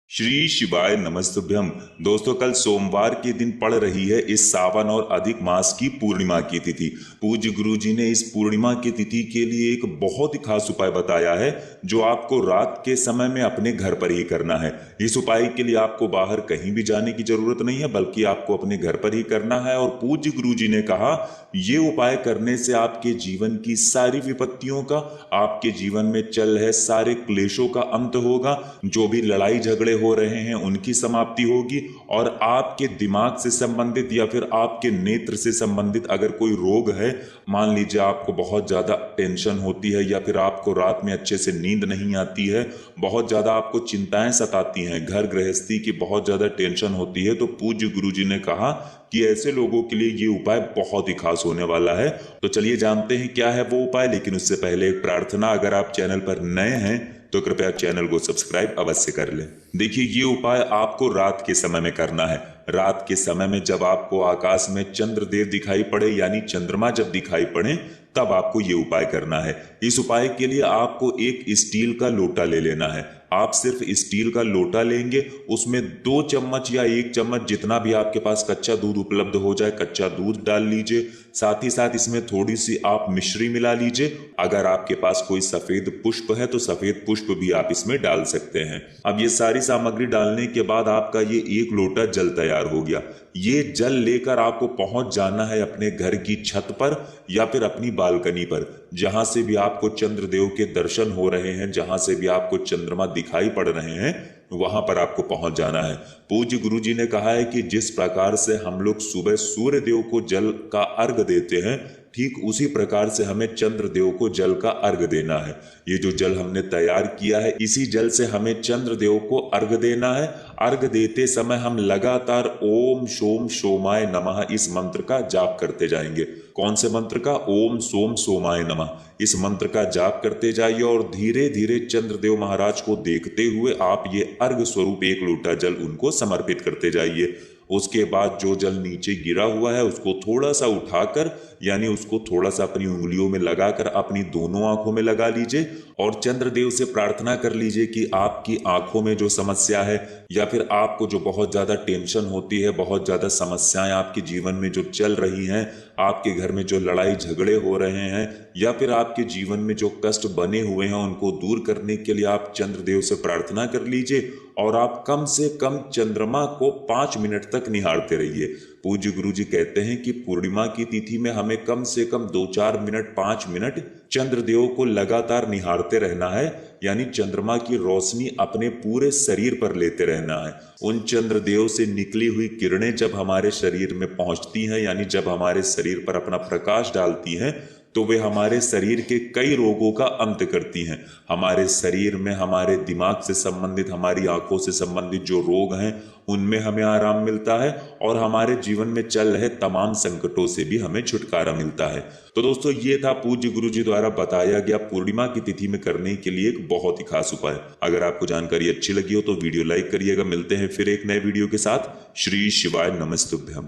श्री शिवाय नमस्तुभ्यम। दोस्तों, कल सोमवार के दिन पड़ रही है इस सावन और अधिक मास की पूर्णिमा की तिथि। पूज्य गुरु जी ने इस पूर्णिमा की तिथि के लिए एक बहुत ही खास उपाय बताया है, जो आपको रात के समय में अपने घर पर ही करना है। इस उपाय के लिए आपको बाहर कहीं भी जाने की जरूरत नहीं है, बल्कि आपको अपने घर पर ही करना है। और पूज्य गुरु जी ने कहा, ये उपाय करने से आपके जीवन की सारी विपत्तियों का, आपके जीवन में चल रहे सारे क्लेशों का अंत होगा। जो भी लड़ाई झगड़े हो रहे हैं उनकी समाप्ति होगी, और आपके दिमाग से संबंधित या फिर आपके नेत्र से संबंधित अगर कोई रोग है, मान लीजिए आपको बहुत ज्यादा टेंशन होती है, या फिर आपको रात में अच्छे से नींद नहीं आती है, बहुत ज्यादा आपको चिंताएं सताती हैं, घर गृहस्थी की बहुत ज्यादा टेंशन होती है, तो पूज्य गुरु जी ने कहा कि ऐसे लोगों के लिए ये उपाय बहुत ही खास होने वाला है। तो चलिए जानते हैं क्या है वो उपाय। लेकिन उससे पहले एक प्रार्थना, अगर आप चैनल पर नए हैं तो कृपया चैनल को सब्सक्राइब अवश्य कर लें। देखिए, ये उपाय आपको रात के समय में करना है। रात के समय में जब आपको आकाश में चंद्रदेव दिखाई पड़े, यानी चंद्रमा जब दिखाई पड़े, तब आपको ये उपाय करना है। इस उपाय के लिए आपको एक स्टील का लोटा ले लेना है। आप सिर्फ स्टील का लोटा लेंगे, उसमें 2 चम्मच या 1 चम्मच जितना भी आपके पास कच्चा दूध उपलब्ध हो जाए, कच्चा दूध डाल लीजिए। साथ ही साथ इसमें थोड़ी सी आप मिश्री मिला लीजिए। अगर आपके पास कोई सफेद पुष्प है तो सफेद पुष्प भी आप इसमें डाल सकते हैं। अब ये सारी सामग्री डालने के बाद आपका ये 1 लोटा जल तैयार हो गया। ये जल लेकर आपको पहुंच जाना है अपने घर की छत पर या फिर अपनी बालकनी पर, जहां से भी आपको चंद्रदेव के दर्शन हो रहे हैं, जहां से भी आपको चंद्रमा दिखाई पड़ रहे हैं, वहां पर आपको पहुंच जाना है। पूज्य गुरु जी ने कहा है कि जिस प्रकार से हम लोग सुबह सूर्य देव को जल का अर्घ देते हैं, ठीक उसी प्रकार से हमें चंद्रदेव को जल का अर्घ देना है। ये जो जल हमने तैयार किया है, इसी जल से हमें चंद्रदेव को अर्घ देना है। अर्घ देते समय हम लगातार ओम सोम सोमाय नमः इस मंत्र का जाप करते जाएंगे। कौन से मंत्र का? ओम सोम सोमाय नमः। इस मंत्र का जाप करते जाइए और धीरे धीरे चंद्रदेव महाराज को देखते हुए आप ये अर्घ स्वरूप 1 लोटा जल उनको समर्पित करते जाइए। उसके बाद जो जल नीचे गिरा हुआ है उसको थोड़ा सा उठाकर, यानी उसको थोड़ा सा अपनी उंगलियों में लगाकर अपनी दोनों आंखों में लगा लीजिए और चंद्रदेव से प्रार्थना कर लीजिए कि आपकी आंखों में जो समस्या है, या फिर आपको जो बहुत ज्यादा टेंशन होती है, बहुत ज्यादा समस्याएं आपके जीवन में जो चल रही हैं, आपके घर में जो लड़ाई झगड़े हो रहे हैं, या फिर आपके जीवन में जो कष्ट बने हुए हैं, उनको दूर करने के लिए आप चंद्रदेव से प्रार्थना कर लीजिए। और आप कम से कम चंद्रमा को 5 मिनट तक निहारते रहिए। पूज्य गुरु जी कहते हैं कि पूर्णिमा की तिथि में हमें कम से कम 2-4 मिनट, 5 मिनट चंद्रदेव को लगातार निहारते रहना है, यानी चंद्रमा की रोशनी अपने पूरे शरीर पर लेते रहना है। उन चंद्रदेव से निकली हुई किरणें जब हमारे शरीर में पहुंचती हैं, यानी जब हमारे शरीर पर अपना प्रकाश डालती हैं, तो वे हमारे शरीर के कई रोगों का अंत करती हैं। हमारे शरीर में, हमारे दिमाग से संबंधित, हमारी आंखों से संबंधित जो रोग हैं, उनमें हमें आराम मिलता है, और हमारे जीवन में चल रहे तमाम संकटों से भी हमें छुटकारा मिलता है। तो दोस्तों, ये था पूज्य गुरु जी द्वारा बताया गया पूर्णिमा की तिथि में करने के लिए एक बहुत ही खास उपाय। अगर आपको जानकारी अच्छी लगी हो तो वीडियो लाइक करिएगा। मिलते हैं फिर एक नए वीडियो के साथ। श्री शिवाय नमस्तुभ्यम।